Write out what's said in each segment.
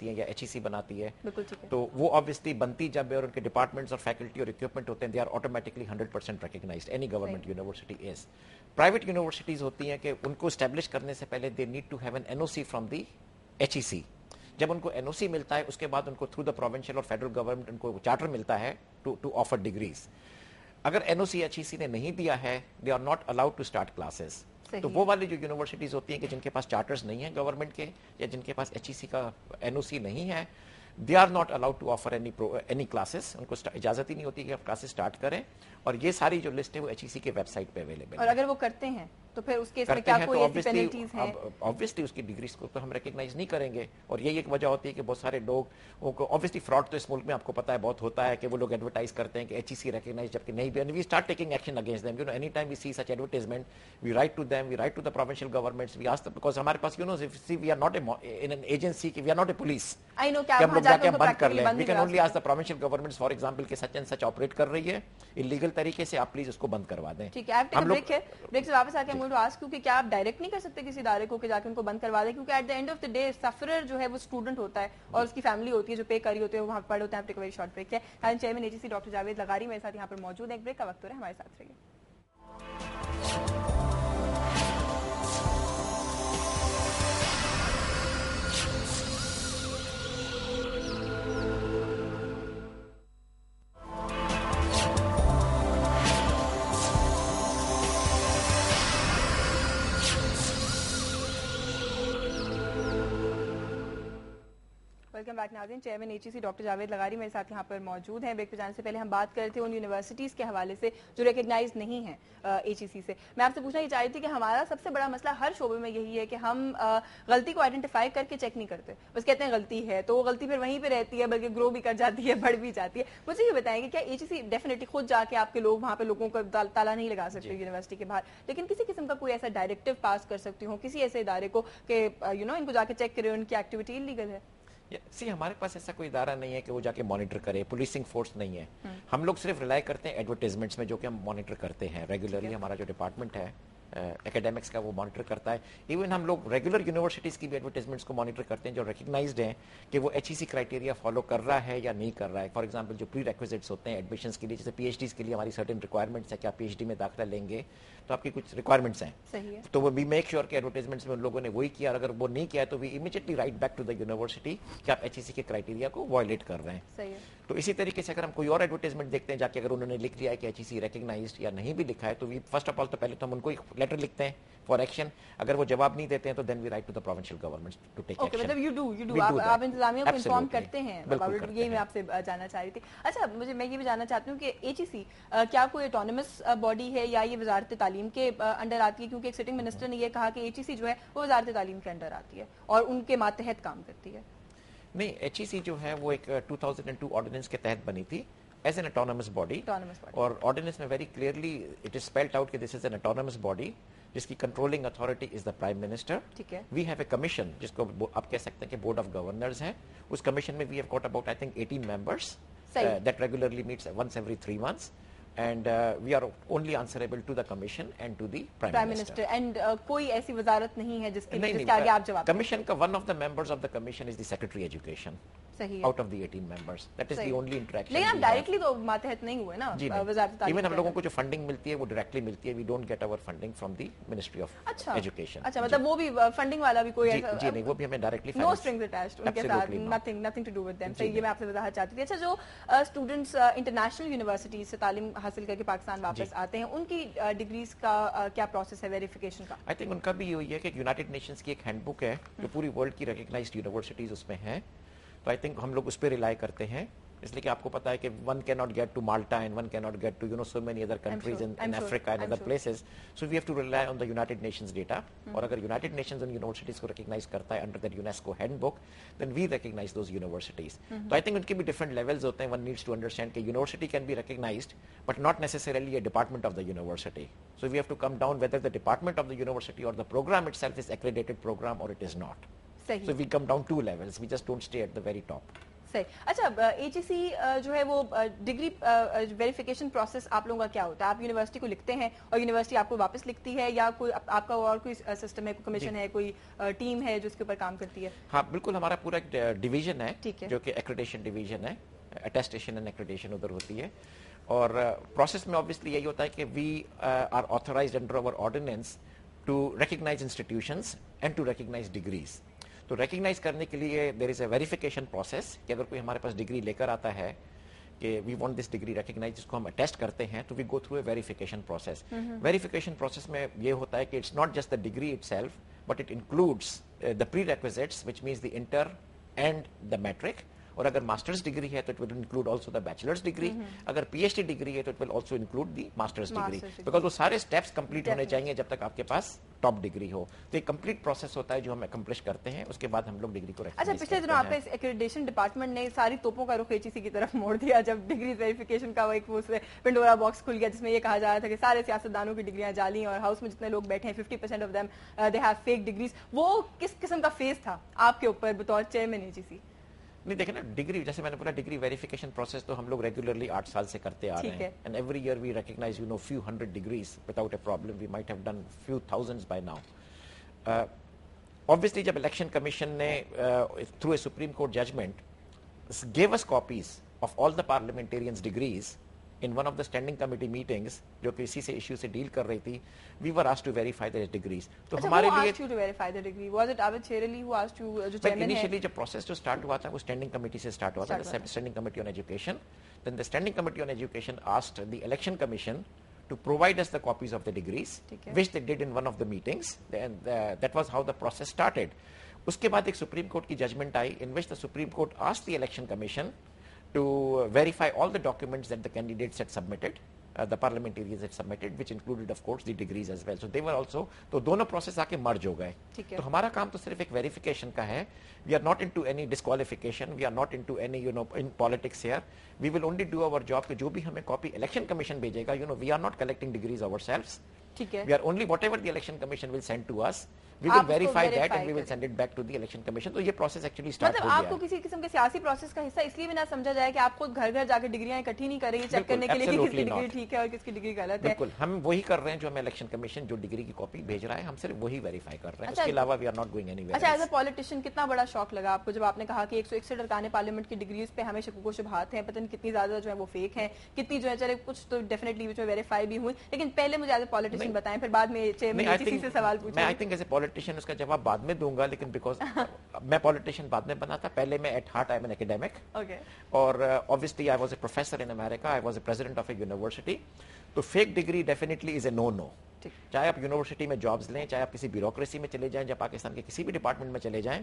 بناتی ہیں یا HEC بناتی ہے, بالکل ٹھیک ہے, تو وہ obviously بنتی جب ہے اور ان کے ڈپارٹمنٹس اور فیکلٹی اور اکوپمنٹ ہوتے ہیں, they are automatically 100% recognized. Any government university is. Private universities ہوتی ہیں کہ ان کو اسٹیبلش کرنے سے پہلے they need to have an NOC from the HEC. جب ان کو NOC ملتا ہے اس کے بعد ان کو تھرو دا پروونشل اور فیڈرل گورنمنٹ ان کو چارٹر ملتا ہے ٹو آفر ڈگریز. اگر NOC HEC نے نہیں دیا ہے, they are not allowed to start classes. تو وہ والی جو یونیورسٹیز ہوتی ہیں کہ جن کے پاس چارٹرز نہیں ہیں گورنمنٹ کے یا جن کے پاس HEC کا NOC نہیں ہے, they are not allowed to offer any classes. ان کو اجازت ہی نہیں ہوتی کہ آپ کلاسز اسٹارٹ کریں, اور یہ ساری جو لسٹ ہے وہ HEC کے ویب سائٹ پہ اویلیبل ہے. اور اگر وہ کرتے ہیں تو پھر اس کیس میں کیا کوئی ایسی پینلٹیز ہیں؟ obviously اس کی ڈگریز کو تو ہم ریکگنائز نہیں کریں گے, اور یہی ایک وجہ ہوتی ہے کہ بہت سارے لوگ obviously فراڈ تو اس ملک میں آپ کو پتا ہے بہت ہوتا ہے کہ وہ لوگ ایڈورٹائز کرتے ہیں کہ HEC ریکگنائز جبکہ نہیں بھی, and we start taking action against them. You know, anytime we see such advertisement, we write to them, we write to the provincial governments, we ask them, because ہمارے پاس see we are not in an agency, we are not a police. I know کہ ہم لوگ جا کے بند کر لیں. We can only ask the provincial governments, for example, کہ such and such operate کر رہی ہے illegal طریقے سے, آپ پلیز اس کو بند کروا دیں. ٹھیک ہے, بریک سے واپس آ کے ہم آس کیونکہ کیا آپ ڈائریکٹ نہیں کر سکتے کسی ادارے کو کہ جا کے ان کو بند کروا دیں, کیونکہ at the end of the day sufferer جو ہے وہ اسٹوڈنٹ ہوتا ہے اور اس کی فیملی ہوتی ہے جو پے کری ہوتے ہیں, وہاں پڑھ ہوتے ہیں. آپ ویری شارٹ بریک ہے. چیئرمین HEC ڈاکٹر جاوید لغاری میرے ساتھ یہاں پر موجود ہیں. ایک بریک کا وقت ہو رہا ہے, ہمارے ساتھ رہیے. ویلکم بیک ناظرین. چیئرمین HEC ڈاکٹر جاوید لغاری میرے ساتھ یہاں پر موجود ہیں. بریک پہ جانے سے پہلے ہم بات کر رہے تھے ان یونیورسٹیز کے حوالے سے جو ریکگنائز نہیں ہیں HEC سے. میں آپ سے پوچھنا یہ چاہ رہی تھی کہ ہمارا سب سے بڑا مسئلہ ہر شعبے میں یہی ہے کہ ہم غلطی کو آئیڈینٹیفائی کر کے چیک نہیں کرتے, بس کہتے ہیں غلطی ہے, تو وہ غلطی پھر وہیں پہ رہتی ہے, بلکہ گرو بھی کر جاتی ہے, بڑھ بھی جاتی ہے. مجھے یہ بتائیں کہ کیا HEC ڈیفینیٹلی خود جا کے آپ کے لوگ وہاں پہ لوگوں کو تالا نہیں لگا سکتے یونیورسٹی کے باہر, لیکن کسی قسم کا کوئی ایسا ڈائریکٹو پاس کر سکتی ہوں کسی ایسے ادارے کو کہ ان کو جا کے چیک کرے ان کی ایکٹیویٹی انلیگل ہے؟ ہمارے پاس ایسا کوئی ادارہ نہیں ہے کہ وہ جا کے مانیٹر کرے, پولیسنگ فورس نہیں ہے. ہم لوگ صرف ریلائی کرتے ہیں ایڈورٹائزمنٹس میں جو کہ ہم مانیٹر کرتے ہیں ریگولرلی. ہمارا جو ڈپارٹمنٹ ہے اکیڈیمکس کا وہ مانیٹر کرتا ہے. ایون ہم لوگ ریگولر یونیورسٹیز کی بھی ایڈورٹائزمنٹس کو مانیٹر کرتے ہیں جو ریکگنائزڈ ہیں کہ وہ HEC کرائٹیریا فالو کر رہا ہے یا نہیں کر رہا ہے. فار ایگزامپل جو پری ریکویزٹس ہوتے ہیں ایڈمیشنس کے لیے, جیسے PhDs کے لیے ہماری سرٹن ریکوائرمنٹس ہے کہ آپ PhD میں داخلہ لیں گے تو آپ کی کچھ ریکوائرمنٹس ہیں, تو وہ وی میک شیور کہ ایڈورٹائزمنٹس میں ان لوگوں نے وہی کیا, اور اگر وہ نہیں کیا تو we immediately write back to the university کہ آپ HEC کے کرائٹیریا کو وائلیٹ کر رہے ہیں. تو اسی طریقے سے اگر ہم کوئی اور ایڈورٹائزمنٹ دیکھتے ہیں جا کے, اگر انہوں نے لکھ دیا ہے کہ HEC ریکگنائزڈ یا نہیں بھی لکھا ہے, تو وی فرسٹ آف آل تو پہلے تو ہم ان کو ایک لیٹر لکھتے ہیں فار ایکشن. اگر وہ جواب نہیں دیتے ہیں تو then we write to the provincial governments to take action. مطلب یو ڈو آپ انتظامیہ کو انفارم کرتے ہیں. یہی میں آپ سے جاننا چاہ رہی تھی. اچھا, میں یہ بھی جاننا چاہتی ہوں کہ HEC کیا کوئی آٹونومس باڈی ہے یا یہ وزارت تعلیم کے انڈر آتی ہے؟ کیونکہ ایک سٹنگ منسٹر نے یہ کہا کہ HEC جو ہے وہ وزارت تعلیم کے انڈر آتی ہے اور ان کے ماتحت کام کرتی ہے. نہیں, HEC جو ہے وہ ایک 2002 آرڈیننس کے تحت بنی تھی ایز این autonomous body, اور آرڈیننس میں very clearly it is spelled out کہ this is an autonomous body جس کی controlling authority is the prime minister. We have a commission جس کو آپ کہہ سکتے ہیں کہ بورڈ آف گورنرز ہے. اس کمیشن میں we have got about I think 18 members that regularly meets once every 3 months, and we are only answerable to the commission and to the prime minister. And کوئی ایسی وزارت نہیں ہے جس کے آگے آپ جواب. کمیشن کا one of the members of the commission is the secretary education. Out of the 18 members, that is the only interaction. لیکن آپ ڈائریکٹلی تو ماتحت نہیں ہوئے نا وزارت تعلیم. ایون ہم لوگوں کو جو فنڈنگ ملتی ہے وہ ڈائریکٹلی ملتی ہے. وی ڈونٹ گیٹ اور funding from the ministry of education. اچھا, مطلب وہ بھی فنڈنگ والا بھی کوئی ایسا؟ جی نہیں, وہ بھی ہمیں ڈائریکٹلی نو اسٹرنگز اٹیچڈ ان کے ساتھ, nothing to do with them. صحیح, یہ میں آپ سے وضاحت چاہتی تھی. اچھا, جو اسٹوڈنٹس انٹرنیشنل یونیورسٹیز سے تعلیم حاصل کر کے پاکستان واپس آتے ہیں, ان کی ڈگریز کا کیا پروسیس ہے ویریفیکیشن کا؟ آئی تھنک ان کا بھی یہی ہے کہ یونائٹڈ نیشنز کی ایک ہینڈ بک ہے جو پوری ورلڈ کی ریکگنائزڈ یونیورسٹیز اس میں ہیں. تو آئی تھنک ہم لوگ اس پہ ریلائی کرتے ہیں, اس لیے کہ آپ کو پتا ہے کہ one can not get to Malta and one can not get to so many other countries in Africa and other places. So we have to rely on the United Nations data. اور اگر United Nations ان universities کو recognise کرتا ہے under that UNESCO handbook, then we recognise those universities. تو I think in کے بھی different levels ہوتے ہیں. ون نیڈس ٹو انڈرسٹینڈ کہ university can be recognised but not necessarily a department of the university. So we have to come down whether the department of the university or the programme itself is accredited programme or it is not. So we come down 2 levels. We just don't stay at the very top. صحیح. اچھا AGC جو ہے وہ degree verification process آپ لوگوں کا کیا ہوتا ہے؟ آپ یونیورسٹی کو لکھتے ہیں اور یونیورسٹی آپ کو واپس لکھتی ہے یا کوئی آپ کا اور کوئی سسٹم ہے, کوئی کمیشن ہے, کوئی ٹیم ہے جو اس کے اوپر کام کرتی ہے؟ ہاں بالکل, ہمارا پورا ایک ڈویژن ہے ٹھیک ہے, جو کہ ایکریڈیشن ڈویژن ہے, اٹیسٹیشن اینڈ ایکریڈیشن ادھر ہوتی ہے. اور پروسیس میں obviously یہی ہوتا ہے کہ we are authorized under our ordinance to recognize institutions and to recognize degrees. تو ریکگنائز کرنے کے لیے دیر از اے ویریفیکیشن پروسیس کہ اگر کوئی ہمارے پاس ڈگری لے کر آتا ہے کہ we want this degree recognise, جس کو ہم اٹیسٹ کرتے ہیں, تو we go through a verification process. Verification process میں یہ ہوتا ہے کہ it's not just the degree itself but it includes the prerequisites which means the inter and the matric. اور اگر ماسٹرز ڈگری ہے تو it will include also the bachelors degree. اگر PhD ڈگری ہے تو it will also include the masters degree, because وہ سارے steps complete ہونے چاہیے جب تک آپ کے پاس ٹاپ ڈگری ہو. تو ایک کمپلیٹ پروسیس ہوتا ہے جو ہم اکمپلش کرتے ہیں, اس کے بعد ہم لوگ ڈگری کو ریکگنائز کرتے ہیں. اچھا, پچھلے دنوں آپ کے ایکریڈیشن ڈپارٹمنٹ نے ساری توپوں کا رخ AGC کی طرف موڑ دیا جب ڈگری ویریفیکیشن کا ایک پنڈورا باکس کھل گیا جس میں یہ کہا جا رہا تھا کہ سارے سیاستدانوں کی ڈگریاں جعلی اور ہاؤس میں جتنے لوگ بیٹھے ہیں 50% of them they have fake degrees. وہ کس قسم کا فیس تھا آپ کے اوپر بطور چیئرمین AGC؟ نہیں دیکھیں نا, ڈگری جیسے میں نے بولا ڈگری ویریفیکیشن پروسیس تو ہم لوگ ریگولرلی 8 سال سے کرتے آ رہے ہیں, and every year we recognize few hundred degrees without a problem. We might have done few thousands by now. Obviously جب الیکشن کمیشن نے through a Supreme Court judgment gave us copies of all the parliamentarians' degrees in one of the standing committee meetings جو کہ اسی سے issue سے deal کر رہی تھی, we were asked to verify their degrees. تو ہمارے لیے asked you to verify the degree? Was it Abid Sherali who asked you جو chairman ہے? Initially جب process جو start ہوا تھا وہ standing committee سے start ہوا تھا, the standing committee on education. Then the standing committee on education asked the election commission to provide us the copies of the degrees, which they did in one of the meetings, and that was how the process started. اس کے بعد ایک supreme court کی judgment آئی in which the Supreme Court asked the election commission to verify all the documents that the candidates had submitted, the parliamentarians had submitted, which included of course the degrees as well. So they were also, تو دونوں process آ کے مرج ہو گئے. تو ہمارا کام تو صرف ایک verification کا ہے. We are not into any disqualification, we are not into any in politics here. We will only do our job کہ جو بھی ہمیں کاپی الیکشن کمیشن بھیجے گا, we are not collecting degrees ourselves. We are only whatever the election commission will send to us, we will verify that and we will send it back to the election commission. تو یہ process actually start ہو گیا. آپ کو کسی قسم کے سیاسی process کا حصہ اس لیے بھی نہ سمجھا جائے کہ آپ خود گھر گھر جا کے ڈگریاں اکٹھی نہیں کر رہی ہیں چیک کرنے کے لیے کہ کس کی ڈگری ٹھیک ہے اور کس کی ڈگری غلط ہے؟ بالکل, ہم وہی کر رہے ہیں جو ہمیں الیکشن کمیشن جو ڈگری کی کاپی بھیج رہا ہے ہم صرف وہی ویریفائی کر رہے ہیں, اس کے علاوہ we are not going anywhere. اچھا, ایز اے پولیٹیشین کتنا بڑا شوق لگا آپ کو جب آپ نے کہا کہ 161 ارکان پارلیمنٹ کی ڈگریز پہ ہمیں شکوک و شبہات ہیں, پتہ نہیں کتنی زیادہ جو ہے وہ فیک ہیں, کتنی جو ہے چلے کچھ تو ڈیفینیٹلی ویریفائی بھی ہوئی, لیکن پہلے مجھے ایز اے پولیٹیشین بتائیں, پھر بعد میں چیئرمین AGC سے سوال پوچھیں. میں I think as a politician اس کا جواب بعد میں دوں گا, لیکن بیکاز میں پولیٹیشین بعد میں بنا تھا, پہلے میں at heart I am an academic, اور obviously I was a professor in America, I was a president of a university. تو فیک ڈگری ڈیفینیٹلی از اے نو نو. چاہے آپ یونیورسٹی میں جابز لیں, چاہے آپ کسی بیوروکریسی میں چلے جائیں, یا پاکستان کے کسی بھی ڈپارٹمنٹ میں چلے جائیں,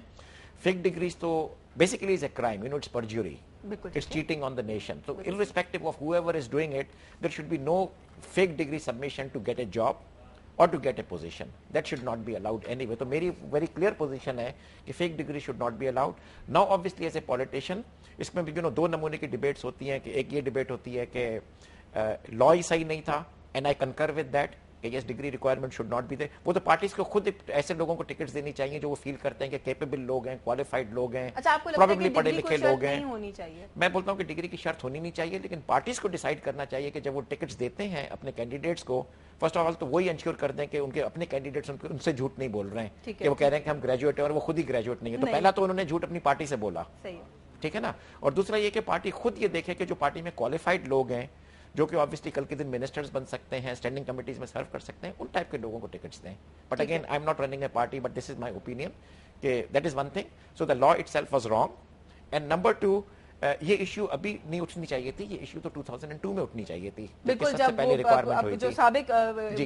فیک ڈگریز تو basically is a crime, it's perjury, it's cheating on the nation. تو irrespective of whoever is doing it, there should be no fake degree submission to get a job or to get a position. That should not be allowed anyway. تو میری very clear position ہے کہ fake degree should not be allowed. Now obviously as a politician, اس میں بھی دو نمونے کی debates ہوتی ہیں, کہ ایک یہ ڈیبیٹ ہوتی ہے کہ لا ہی صحیح نہیں تھا, and I concur with that, کہ yes degree requirement should not be there. وہ تو پارٹیز کو خود ایسے لوگوں کو ٹکٹس دینی چاہیے جو وہ فیل کرتے ہیں کہ کیپیبل لوگ ہیں, کوالیفائڈ لوگ ہیں, پروبیبلی پڑھے لکھے لوگ ہیں. میں بولتا ہوں کہ ڈگری کی شرط ہونی نہیں چاہیے, لیکن پارٹیز کو ڈیسائیڈ کرنا چاہیے کہ جب وہ ٹکٹس دیتے ہیں اپنے کینڈیڈیٹس کو, فرسٹ آف آل تو وہی انشور کر دیں کہ ان کے اپنے کینڈیڈیٹس ان سے جھوٹ نہیں بول رہے ہیں, کہ وہ کہہ رہے ہیں کہ ہم گریجویٹ ہیں اور وہ خود ہی گریجویٹ نہیں ہے. تو پہلا تو انہوں نے جھوٹ اپنی پارٹی سے بولا, ٹھیک ہے نا. اور دوسرا یہ کہ پارٹی خود یہ دیکھے کہ جو پارٹی میں کوالیفائڈ لوگ ہیں, جو کہ obviously کل کے دن منسٹرز بن سکتے ہیں, اسٹینڈنگ کمیٹیز میں سرو کر سکتے ہیں, ان ٹائپ کے لوگوں کو ٹکٹس دیں. But again I am not running a party, but this is my opinion کہ that is one thing. So the law itself was wrong. And number 2, یہ ایشو ابھی نہیں اٹھنی چاہیے تھی, یہ ایشو تو 2002 میں اٹھنی چاہیے تھی, بالکل جب جو سابق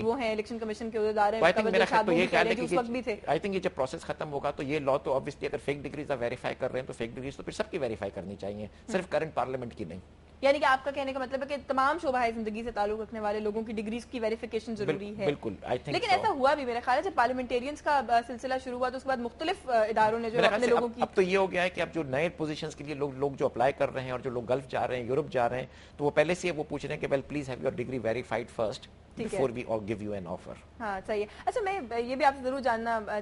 وہ ہیں الیکشن کمیشن کے عہدیدار ہیں, آئی تھنک یہ جب پروسیس ختم ہوگا تو یہ لا تو obviously اگر فیک ڈگریز ویریفائی کر رہے ہیں تو فیک ڈگریز تو پھر سب کی ویریفائی کرنی چاہیے, صرف کرنٹ پارلیمنٹ کی نہیں. یعنی کہ آپ کا کہنے کا مطلب ہے کہ تمام شعبہ زندگی سے تعلق رکھنے والے لوگوں کی ڈگریز کی ویریفیکیشن ضروری ہے. بالکل, لیکن ایسا ہوا بھی میرا خیال ہے جب پارلیمنٹیرینز کا سلسلہ شروع ہوا تو اس کے بعد مختلف اداروں نے جو اپنے لوگوں کی, اب تو یہ ہو گیا ہے کہ اب جو نئے پوزیشنز کے لیے لوگ جو اپلائی کر رہے ہیں اور جو لوگ گلف جا رہے ہیں, یورپ جا رہے ہیں, تو وہ پہلے سے وہ پوچھ رہے ہیں کہ well please have your degree verified first before we give you an offer. ہاں صحیح ہے. اچھا, میں یہ بھی آپ سے ضرور جاننا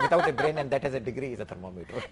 Without a brain and that has a degree is a thermometer.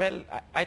Well, I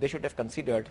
they should have considered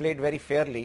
played very fairly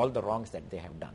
all the wrongs that they have done.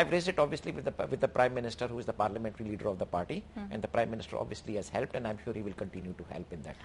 I've raised it obviously with the prime minister who is the parliamentary leader of the party and the prime minister obviously has helped and I'm sure he will continue to help in that.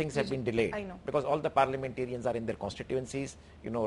things have been delayed, I know, because all the parliamentarians are in their constituencies, you know,